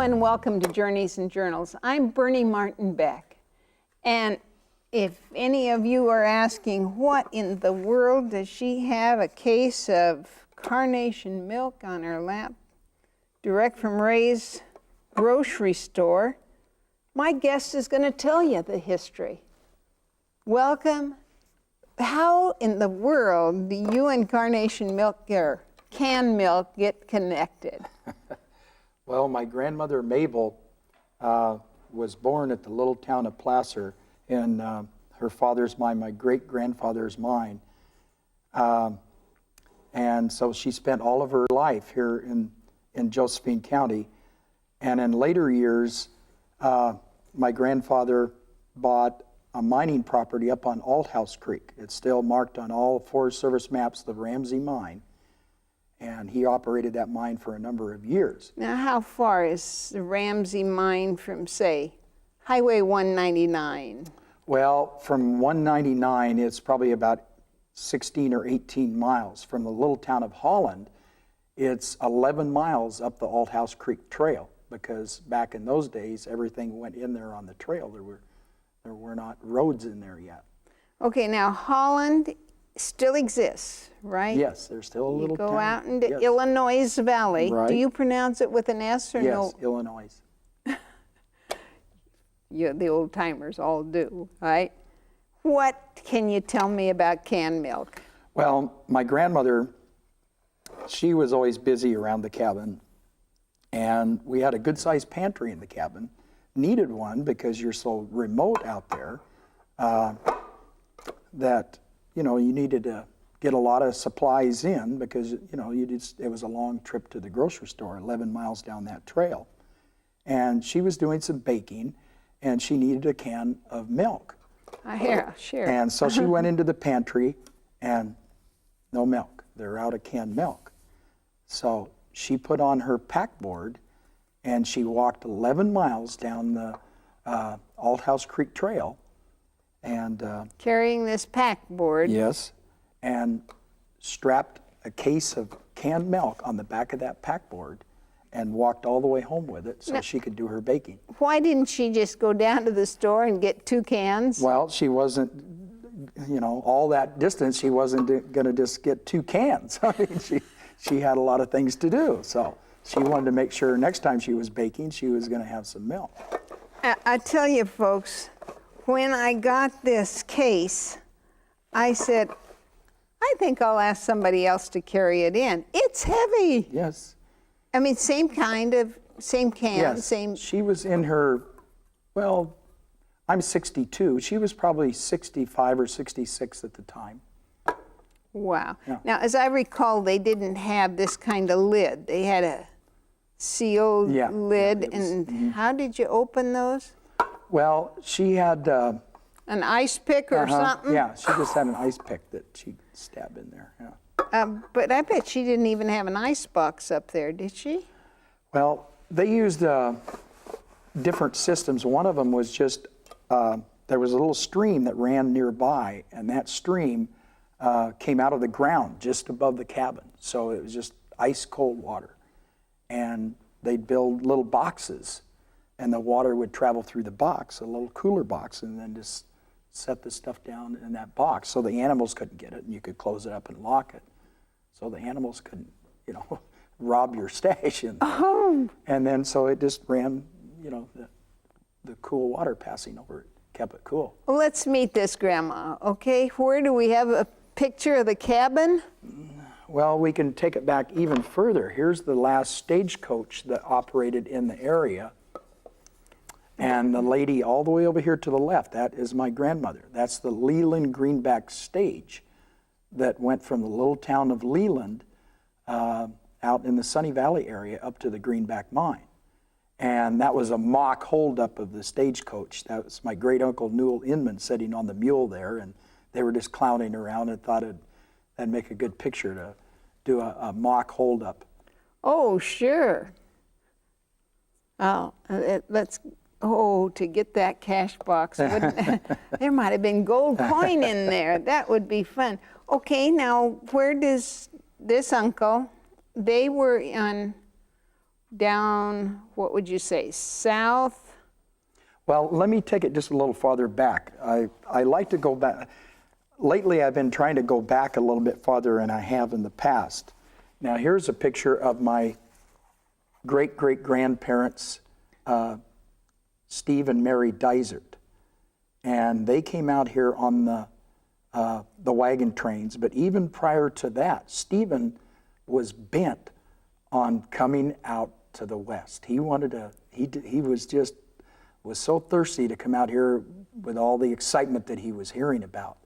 and welcome to Journeys and Journals. I'm Bernie Martin Beck, and if any of you are asking what in the world does she have a case of carnation milk on her lap, direct from Ray's grocery store, my guest is going to tell you the history. Welcome. How in the world do you and carnation milk or canned milk get connected? Well, my grandmother Mabel was born at the little town of Placer in her father's mine, my great-grandfather's mine. And so she spent all of her life here in Josephine County. And in later years, my grandfather bought a mining property up on Althouse Creek. It's still marked on all Forest Service maps, the Ramsey mine. And he operated that mine for a number of years. Now, how far is the Ramsey mine from, say, Highway 199? Well, from 199, it's probably about 16 or 18 miles. From the little town of Holland, it's 11 miles up the Althouse Creek Trail, because back in those days, everything went in there on the trail. There were not roads in there yet. Okay, now Holland still exists, right? Yes, there's still a little town. You go out into Illinois Valley. Right. Do you pronounce it with an S or no? Yes, Illinois. Yeah, the old timers all do, right? What can you tell me about canned milk? Well, my grandmother, she was always busy around the cabin, and we had a good-sized pantry in the cabin. Needed one because you're so remote out there that you needed to get a lot of supplies in, because it was a long trip to the grocery store, 11 miles down that trail. And she was doing some baking, and she needed a can of milk. Yeah, sure. And so she went into the pantry, and no milk. They're out of canned milk. So she put on her pack board, and she walked 11 miles down the Althouse Creek Trail, and carrying this pack board. Yes, and strapped a case of canned milk on the back of that pack board and walked all the way home with it so she could do her baking. Why didn't she just go down to the store and get 2 cans? Well, she wasn't, all that distance, she wasn't going to just get 2 cans. I mean, she had a lot of things to do, so she wanted to make sure next time she was baking, she was going to have some milk. I tell you, folks, when I got this case, I said, I think I'll ask somebody else to carry it in. It's heavy. Yes. I mean, same can, yes. same. She was in her, well, I'm 62. She was probably 65 or 66 at the time. Wow. Yeah. Now, as I recall, they didn't have this kind of lid. They had a sealed lid. And how did you open those? Well, she had... an ice pick or something? Yeah, she just had an ice pick that she'd stab in there, yeah. But I bet she didn't even have an ice box up there, did she? Well, they used different systems. One of them was just, there was a little stream that ran nearby, and that stream came out of the ground just above the cabin. So it was just ice cold water. And they'd build little boxes, and the water would travel through the box, a little cooler box, and then just set the stuff down in that box so the animals couldn't get it, and you could close it up and lock it. So the animals couldn't, rob your stash in there. Oh. And then so it just ran, the cool water passing over it, kept it cool. Well, let's meet this grandma, okay? Where do we have a picture of the cabin? Well, we can take it back even further. Here's the last stagecoach that operated in the area. And the lady all the way over here to the left, that is my grandmother. That's the Leland Greenback stage that went from the little town of Leland out in the Sunny Valley area up to the Greenback mine. And that was a mock holdup of the stagecoach. That was my great-uncle Newell Inman sitting on the mule there, and they were just clowning around and thought that'd make a good picture to do a mock holdup. Oh, sure. Oh, to get that cash box. There might have been gold coin in there. That would be fun. Okay, now where does this uncle, they were on down, what would you say, south? Well, let me take it just a little farther back. I like to go back. Lately, I've been trying to go back a little bit farther than I have in the past. Now, here's a picture of my great-great-grandparents, Steve and Mary Dysart. And they came out here on the wagon trains. But even prior to that, Stephen was bent on coming out to the West. He wanted to, he was so thirsty to come out here with all the excitement that he was hearing about.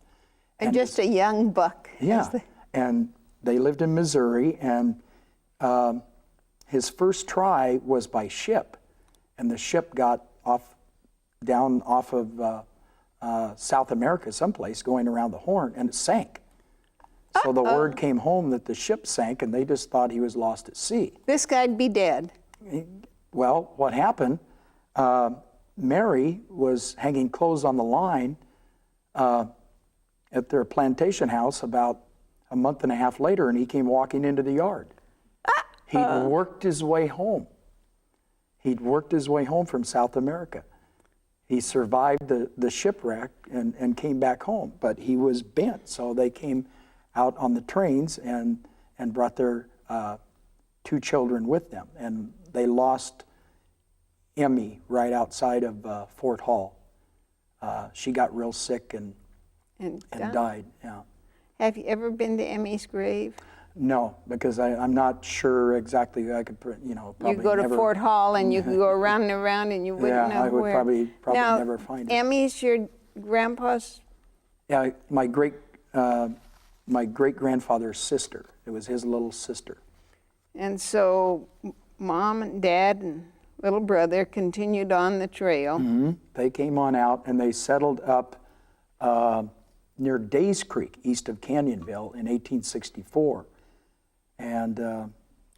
And just a young buck. Yeah, and they lived in Missouri, and his first try was by ship, and the ship got down off of South America someplace, going around the Horn, and it sank. So the word came home that the ship sank, and they just thought he was lost at sea. This guy'd be dead. Well, what happened, Mary was hanging clothes on the line at their plantation house about a month and a half later, and he came walking into the yard. He'd worked his way home. He'd worked his way home from South America. He survived the shipwreck and came back home, but he was bent. So they came out on the trains and brought their 2 children with them. And they lost Emmy right outside of Fort Hall. She got real sick and died. Yeah. Have you ever been to Emmy's grave? No, because I'm not sure exactly. I could, probably you go to never, Fort Hall and you can go around and around and you wouldn't know I would where. probably now, never find it. Emmy's your grandpa's? Yeah, my great grandfather's sister. It was his little sister. And so mom and dad and little brother continued on the trail. Mm-hmm. They came on out and they settled up near Days Creek, east of Canyonville, in 1864. And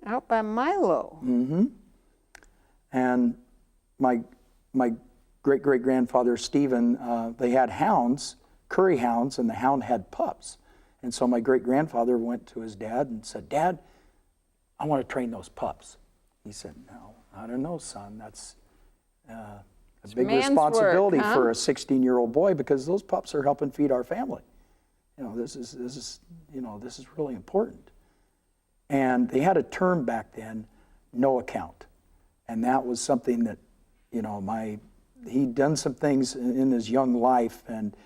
out by Milo. Mm-hmm. And my great-great-grandfather, Stephen, they had hounds, curry hounds, and the hound had pups. And so my great-grandfather went to his dad and said, "Dad, I want to train those pups." He said, "No, I don't know, son. That's a big responsibility work, huh? for a 16-year-old boy, because those pups are helping feed our family. This is really important." And they had a term back then, no account. And that was something that, he'd done some things in his young life, and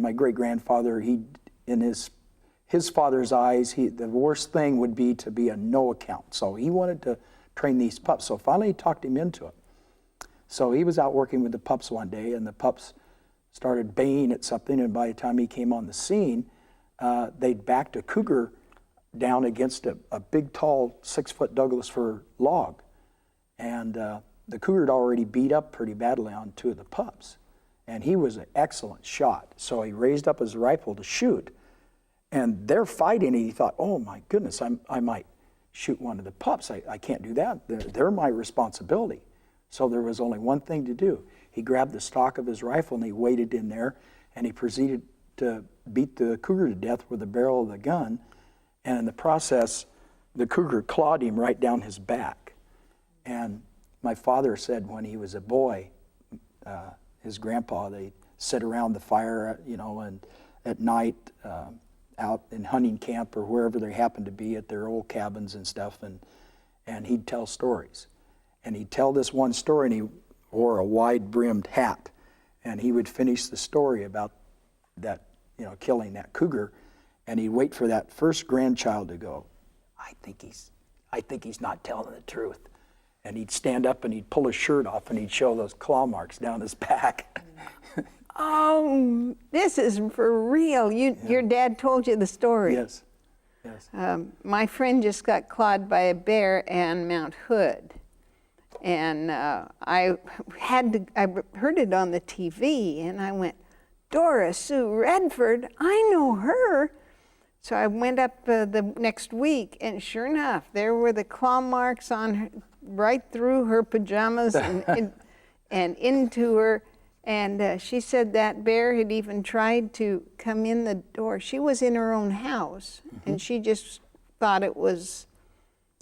my great-grandfather, in his father's eyes, the worst thing would be to be a no account. So he wanted to train these pups. So finally he talked him into it. So he was out working with the pups one day, and the pups started baying at something, and by the time he came on the scene, they'd backed a cougar down against a big, tall, 6-foot Douglas fir log. And the cougar had already beat up pretty badly on 2 of the pups. And he was an excellent shot. So he raised up his rifle to shoot. And they're fighting, and he thought, "Oh my goodness, I might shoot one of the pups. I can't do that. They're my responsibility." So there was only one thing to do. He grabbed the stock of his rifle and he waded in there, and he proceeded to beat the cougar to death with the barrel of the gun. And in the process, the cougar clawed him right down his back. And my father said when he was a boy, his grandpa, they'd sit around the fire, and at night out in hunting camp or wherever they happened to be at their old cabins and stuff, and he'd tell stories. And he'd tell this one story, and he wore a wide-brimmed hat. And he would finish the story about that, killing that cougar, and he'd wait for that first grandchild to go, I think he's not telling the truth. And he'd stand up and he'd pull his shirt off and he'd show those claw marks down his back. Oh, this is for real. Your dad told you the story. Yes. My friend just got clawed by a bear on Mount Hood. And I heard it on the TV, and I went, Dora Sue Redford, I know her. So I went up the next week, and sure enough, there were the claw marks on her, right through her pajamas and into her. And she said that bear had even tried to come in the door. She was in her own house, and she just thought it was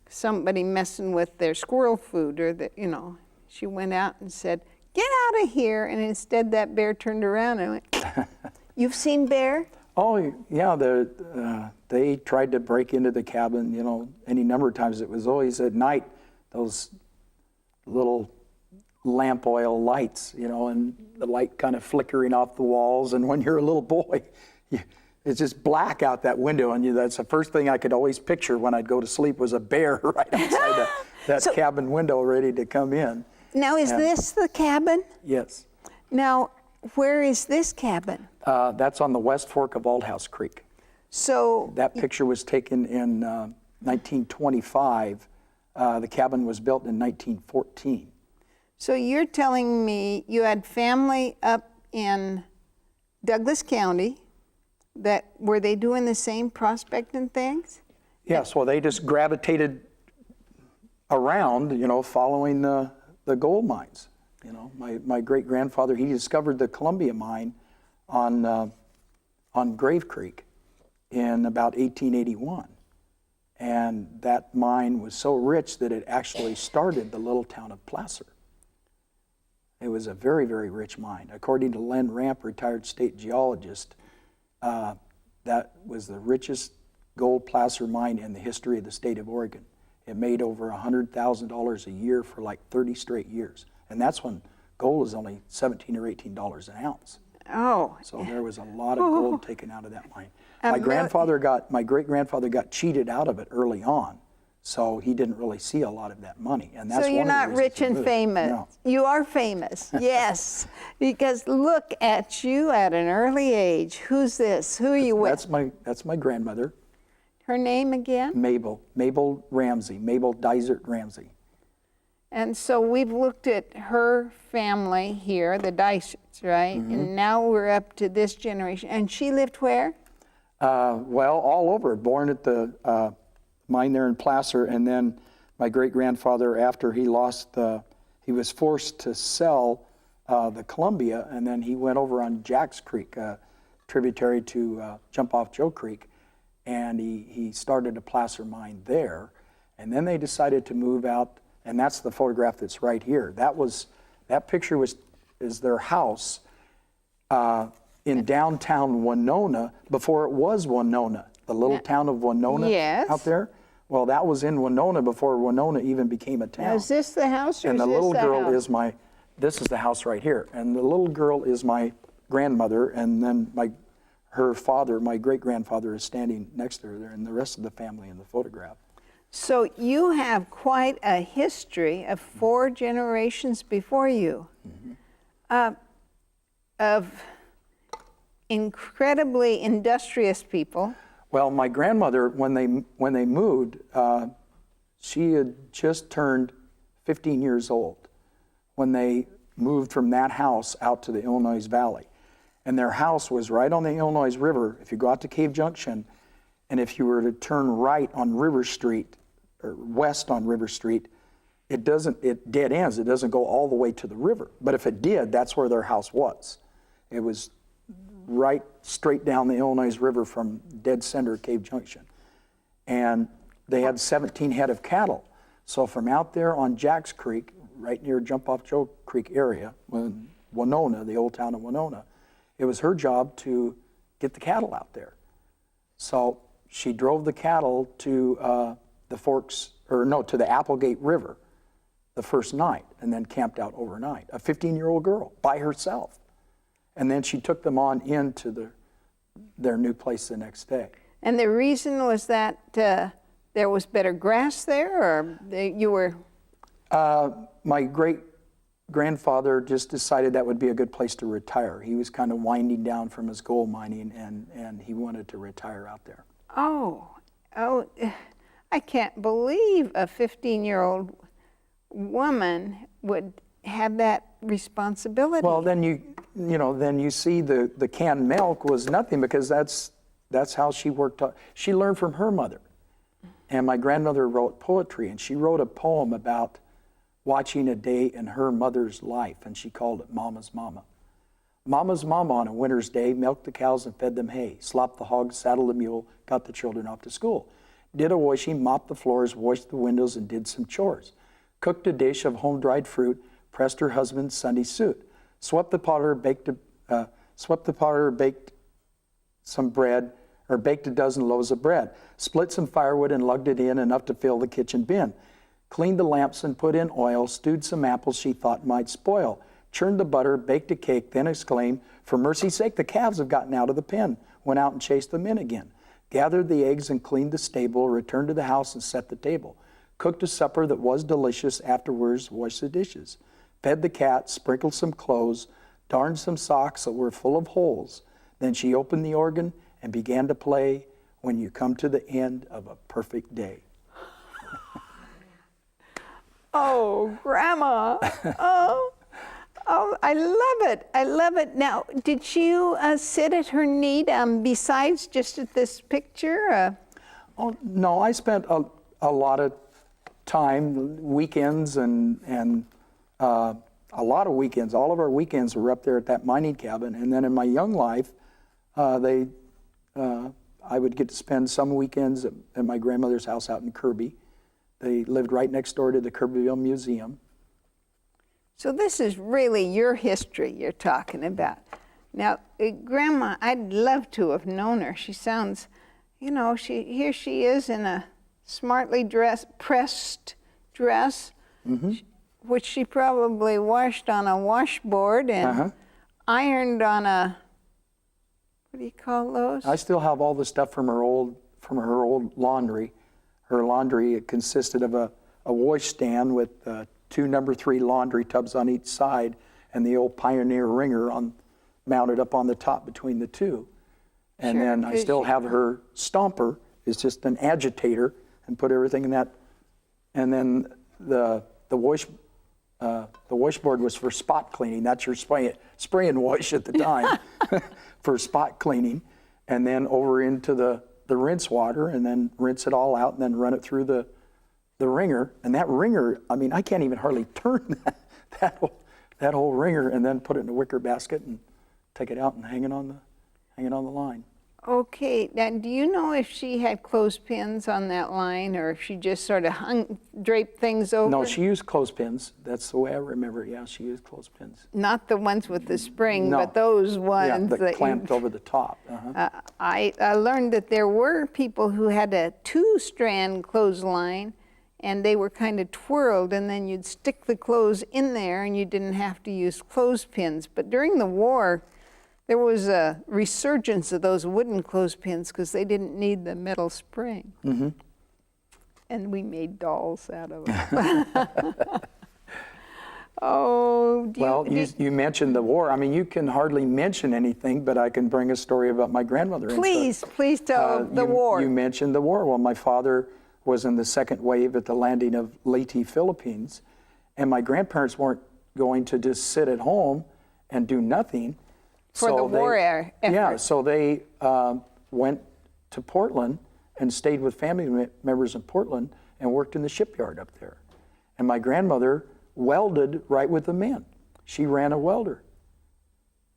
somebody messing with their squirrel food, or she went out and said, "Get out of here!" And instead, that bear turned around and went. You've seen bear? Oh yeah, they tried to break into the cabin, any number of times. It was always at night, those little lamp oil lights, and the light kind of flickering off the walls. And when you're a little boy, it's just black out that window, and that's the first thing I could always picture when I'd go to sleep was a bear right outside that cabin window ready to come in. Now, is this the cabin? Yes. Now, where is this cabin? That's on the West Fork of Aldhouse Creek. So that picture was taken in 1925. The cabin was built in 1914. So you're telling me you had family up in Douglas County were they doing the same prospecting things? Yes, well, they just gravitated around, following the gold mines. My great-grandfather, he discovered the Columbia mine on Grave Creek in about 1881. And that mine was so rich that it actually started the little town of Placer. It was a very, very rich mine. According to Len Ramp, retired state geologist, that was the richest gold placer mine in the history of the state of Oregon. It made over $100,000 a year for like 30 straight years. And that's when gold was only $17 or $18 an ounce. Oh. So there was a lot of gold taken out of that mine. My great-grandfather got cheated out of it early on, so he didn't really see a lot of that money. And that's so you're not rich and famous. No. You are famous, yes. Because look at you at an early age. Who's this? Who are you with? That's my grandmother. Her name again? Mabel Ramsey, Mabel Dysart Ramsey. And so we've looked at her family here, the Dyserts, right? Mm-hmm. And now we're up to this generation. And she lived where? Well, all over. Born at the mine there in Placer, and then my great-grandfather, after he he was forced to sell the Columbia, and then he went over on Jack's Creek, tributary to Jump Off Joe Creek, and he started a placer mine there. And then they decided to move out, and that's the photograph that's right here. That picture is their house in downtown Winona before it was Winona, the little town of Winona out there. Well, that was in Winona before Winona even became a town. Now, is this the house or and is the this little the girl house? This is the house right here. And the little girl is my grandmother, and then her father, my great-grandfather, is standing next to her there, and the rest of the family in the photograph. So you have quite a history of 4 generations before you, of incredibly industrious people. Well, my grandmother, when they moved, she had just turned 15 years old when they moved from that house out to the Illinois Valley. And their house was right on the Illinois River. If you go out to Cave Junction, and if you were to turn right on River Street, or west on River Street, it dead ends. It doesn't go all the way to the river. But if it did, that's where their house was. It was right straight down the Illinois River from dead center of Cave Junction. And they had 17 head of cattle. So from out there on Jack's Creek, right near Jump Off Joe Creek area, Winona, the old town of Winona, it was her job to get the cattle out there. So she drove the cattle to to the Applegate River the first night, and then camped out overnight. A 15-year-old girl by herself. And then she took them on into their new place the next day. And the reason was that there was better grass there, or you were? My great-grandfather just decided that would be a good place to retire. He was kind of winding down from his gold mining, and he wanted to retire out there. Oh, I can't believe a 15-year-old woman would have that responsibility. Well, then you see the canned milk was nothing, because that's how she worked. She learned from her mother. And my grandmother wrote poetry, and she wrote a poem about watching a day in her mother's life, and she called it Mama's Mama. Mama's mama on a winter's day milked the cows and fed them hay, slopped the hogs, saddled the mule, got the children off to school. did a washing, mopped the floors, washed the windows, and did some chores. Cooked a dish of home-dried fruit, pressed her husband's Sunday suit. Swept the parlor, baked some bread, or baked a dozen loaves of bread. Split some firewood and lugged it in enough to fill the kitchen bin. Cleaned the lamps and put in oil, stewed some apples she thought might spoil. Churned the butter, baked a cake, then exclaimed, "For mercy's sake, the calves have gotten out of the pen." Went out and chased them in again. Gathered the eggs and cleaned the stable, returned to the house and set the table. Cooked a supper that was delicious, afterwards washed the dishes. Fed the cat, sprinkled some clothes, darned some socks that were full of holes. Then she opened the organ and began to play "When You Come to the End of a Perfect Day." Oh, Grandma. Oh, I love it. I love it. Now, did you sit at her knee besides just at this picture? Oh, no, I spent a lot of time, weekends, and a lot of weekends. All of our weekends were up there at that mining cabin. And then in my young life, I would get to spend some weekends at my grandmother's house out in Kirby. They lived right next door to the Kirbyville Museum. So this is really your history you're talking about. Now, Grandma, I'd love to have known her. She sounds, here she is in a smartly pressed dress, which she probably washed on a washboard and ironed on a, what do you call those? I still have all the stuff from her old laundry. Her laundry consisted of a wash stand with 2 number 3 laundry tubs on each side, and the old Pioneer wringer mounted up on the top between the two. And then I still have her stomper. It's just an agitator, and put everything in that. And then the washboard was for spot cleaning. That's your spray and wash at the time for spot cleaning. And then over into the rinse water, and then rinse it all out, and then run it through the wringer. And that wringer, I mean, I can't even hardly turn that whole wringer, and then put it in a wicker basket and take it out and hang it on the line. Okay, now do you know if she had clothespins on that line, or if she just sort of draped things over? No, she used clothespins. That's the way I remember it. Yeah, she used clothespins. Not the ones with the spring, No. but those ones that clamped over the top. I learned that there were people who had a 2-strand clothesline, and they were kind of twirled, and then you'd stick the clothes in there, and you didn't have to use clothespins. But during the war, there was a resurgence of those wooden clothespins because they didn't need the metal spring. And we made dolls out of them. You mentioned the war. I mean, you can hardly mention anything, but I can bring a story about my grandmother. Please tell the war. You mentioned the war. Well, my father was in the second wave at the landing of Leyte, Philippines, and my grandparents weren't going to just sit at home and do nothing. For the war effort. Yeah, so they went to Portland and stayed with family members in Portland and worked in the shipyard up there. And my grandmother welded right with the men. She ran a welder.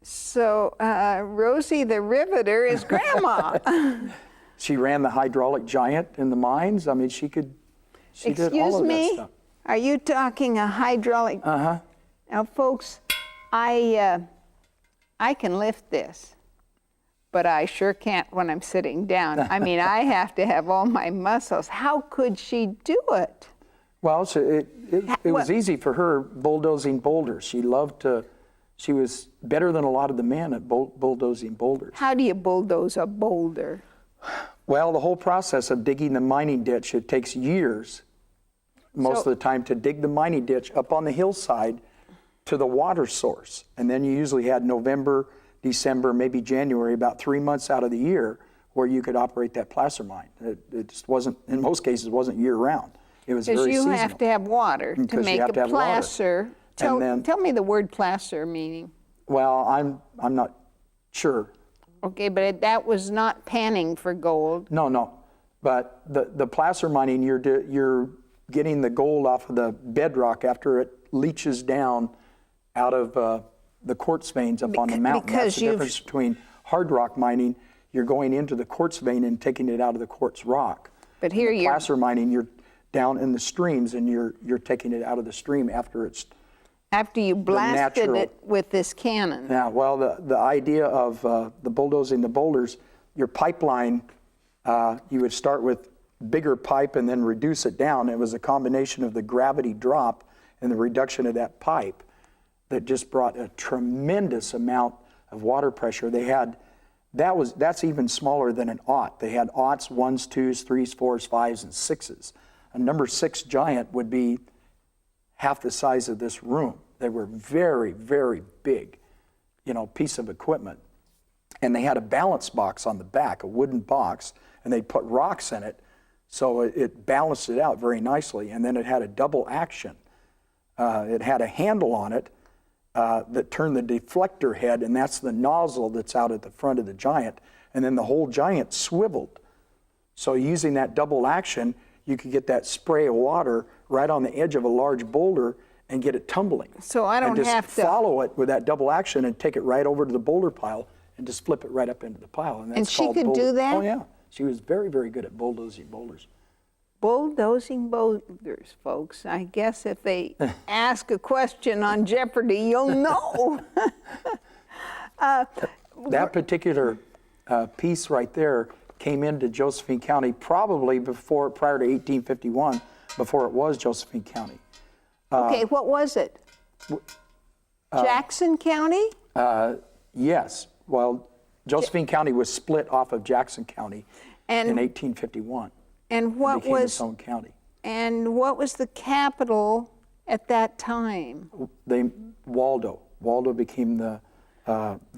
So Rosie the Riveter is Grandma. She ran the hydraulic giant in the mines. I mean, she did all of that stuff. Excuse me? Are you talking a hydraulic? Now, folks, I can lift this, but I sure can't when I'm sitting down. I mean, I have to have all my muscles. How could she do it? Well, it was easy for her bulldozing boulders. She was better than a lot of the men at bulldozing boulders. How do you bulldoze a boulder? Well, the whole process of digging the mining ditch, it takes years, most of the time, to dig the mining ditch up on the hillside to the water source. And then you usually had November, December, maybe January, about 3 months out of the year where you could operate that placer mine. It just wasn't, in most cases, it wasn't year round. It was very seasonal. Because you have to have water to make a placer. Tell me the word placer meaning. Well, I'm not sure. Okay, but that was not panning for gold. No. But the placer mining, you're getting the gold off of the bedrock after it leaches down out of the quartz veins up on the mountain. That's the difference between hard rock mining. You're going into the quartz vein and taking it out of the quartz rock. But here you're placer mining, you're down in the streams and you're taking it out of the stream after you blasted natural- it with this cannon. Yeah, well, the idea of the bulldozing the boulders, your pipeline, you would start with bigger pipe and then reduce it down. It was a combination of the gravity drop and the reduction of that pipe that just brought a tremendous amount of water pressure. That's even smaller than an aught. They had aughts, 1s, 2s, 3s, 4s, 5s, and 6s. A number 6 giant would be half the size of this room. They were very, very big, piece of equipment. And they had a balance box on the back, a wooden box, and they'd put rocks in it, so it balanced it out very nicely. And then it had a double action. It had a handle on it that turned the deflector head, and that's the nozzle that's out at the front of the giant. And then the whole giant swiveled. So using that double action, you could get that spray of water right on the edge of a large boulder and get it tumbling. So I don't and just have to follow it with that double action and take it right over to the boulder pile and just flip it right up into the pile. And, that's And she called could do that? Oh yeah, she was very, very good at bulldozing boulders. bulldozing boulders, folks. I guess if they ask a question on Jeopardy, you'll know. That particular piece right there came into Josephine County probably prior to 1851, before it was Josephine County. Okay, what was it? Jackson County? Yes. Well, Josephine County was split off of Jackson County And- in 1851. And what It became was its own county. and what was the capital at that time? Waldo. Waldo became the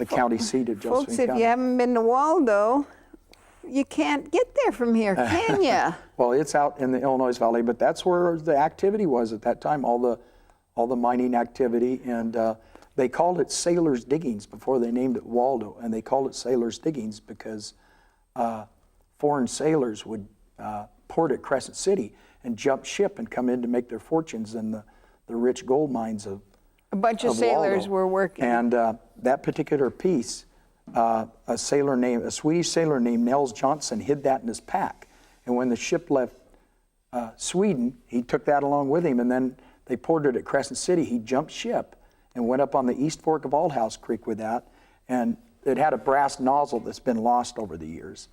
county seat of Josephine Folks, if County. you haven't been to Waldo, you can't get there from here, can you? Well, it's out in the Illinois Valley, but that's where the activity was at that time, all the mining activity, and they called it Sailors' Diggings before they named it Waldo, and they called it Sailors' Diggings because foreign sailors would port at Crescent City and jump ship and come in to make their fortunes in the rich gold mines of A bunch of sailors Waldo. were working. And that particular piece, a Swedish sailor named Nels Johnson hid that in his pack. And when the ship left Sweden, he took that along with him, and then they ported at Crescent City. He jumped ship and went up on the East Fork of Aldhouse Creek with that. And it had a brass nozzle that's been lost over the years,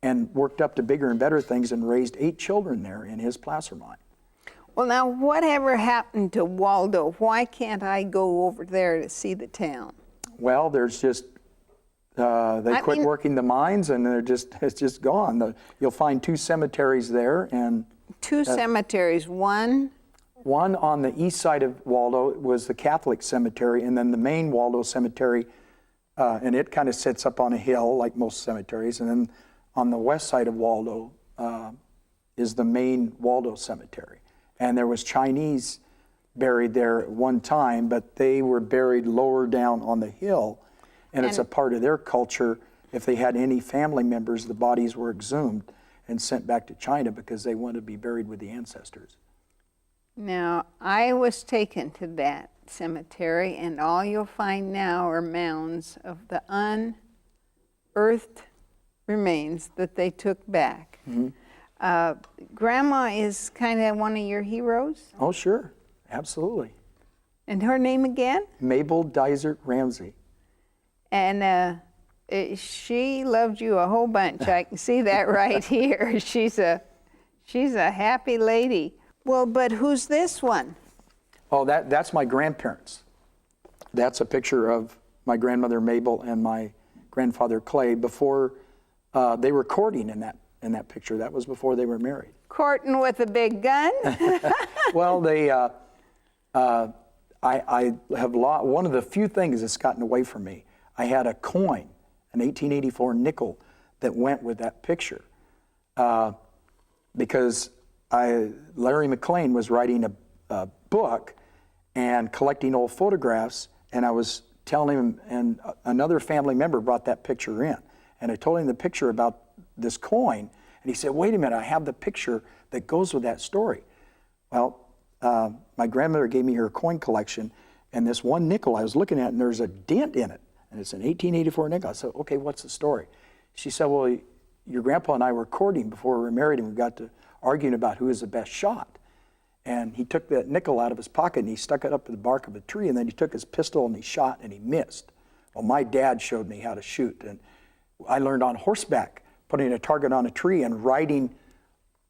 and worked up to bigger and better things and raised 8 children there in his placer mine. Well, now, whatever happened to Waldo? Why can't I go over there to see the town? Well, there's just, they quit working the mines, and it's just gone. You'll find 2 cemeteries there, and 2 cemeteries, one on the east side of Waldo was the Catholic cemetery, and then the main Waldo cemetery, and it kind of sits up on a hill like most cemeteries, and then on the west side of Waldo is the main Waldo cemetery. And there was Chinese buried there at one time, but they were buried lower down on the hill, and it's a part of their culture. If they had any family members, the bodies were exhumed and sent back to China because they wanted to be buried with the ancestors. Now, I was taken to that cemetery, and all you'll find now are mounds of the unearthed remains that they took back. Mm-hmm. Grandma is kind of one of your heroes, Oh, sure. Absolutely. and her name again? Mabel Dysart Ramsey. And she loved you a whole bunch. I can see that right here. She's a happy lady. Well, but who's this one? Oh, that's my grandparents. That's a picture of my grandmother Mabel and my grandfather Clay before they were courting in that picture. That was before they were married. Courting with a big gun? Well, I have lost one of the few things that's gotten away from me. I had a coin, an 1884 nickel, that went with that picture because Larry McLean was writing a book and collecting old photographs, and I was telling him, and another family member brought that picture in, and I told him the picture about this coin, and he said, wait a minute, I have the picture that goes with that story. Well, my grandmother gave me her coin collection, and this one nickel I was looking at, and there's a dent in it, and it's an 1884 nickel. I said, okay, what's the story? She said, well, your grandpa and I were courting before we were married, and we got to arguing about who was the best shot. And he took that nickel out of his pocket and he stuck it up in the bark of a tree, and then he took his pistol and he shot and he missed. Well, my dad showed me how to shoot, and I learned on horseback, putting a target on a tree and riding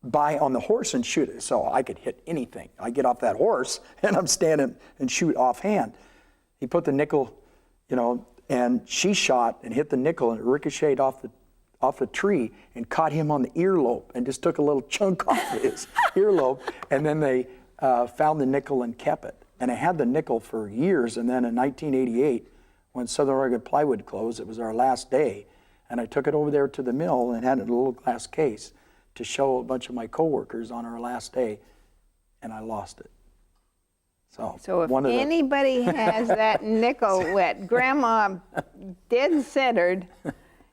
by on the horse and shoot it. So I could hit anything. I get off that horse and I'm standing and shoot offhand. He put the nickel, and she shot and hit the nickel, and it ricocheted off the tree and caught him on the earlobe and just took a little chunk off of his earlobe. And then they found the nickel and kept it. And I had the nickel for years. And then in 1988, when Southern Oregon Plywood closed, it was our last day. And I took it over there to the mill and had it in a little glass case to show a bunch of my coworkers on our last day, and I lost it. So if anybody has that nickel wet, Grandma dead centered.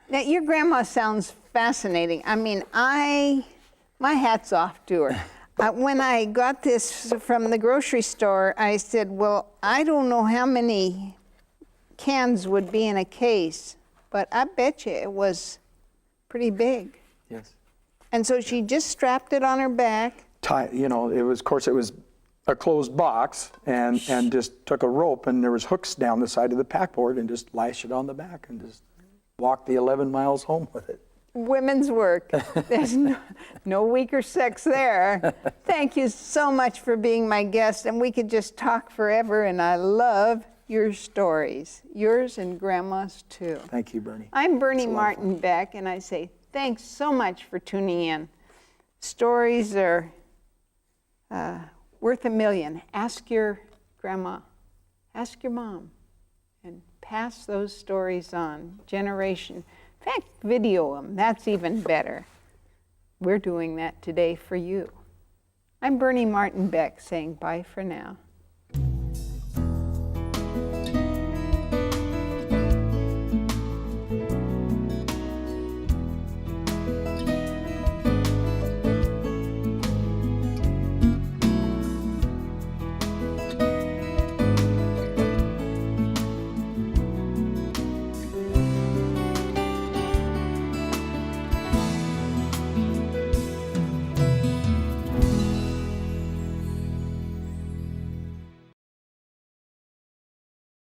Now, your grandma sounds fascinating. I mean, my hat's off to her. When I got this from the grocery store, I said, well, I don't know how many cans would be in a case, but I bet you it was pretty big. Yes. And so she just strapped it on her back. It was, of course, it was a closed box, and just took a rope, and there was hooks down the side of the packboard, and just lashed it on the back and just walked the 11 miles home with it. Women's work. There's no weaker sex there. Thank you so much for being my guest, and we could just talk forever, and I love your stories, yours and Grandma's too. Thank you, Bernie. I'm Bernie Martin Beck, and I say thanks so much for tuning in. Stories are worth a million. Ask your grandma, ask your mom, and pass those stories on, generation. In fact, video them, that's even better. We're doing that today for you. I'm Bernie Martin Beck saying bye for now.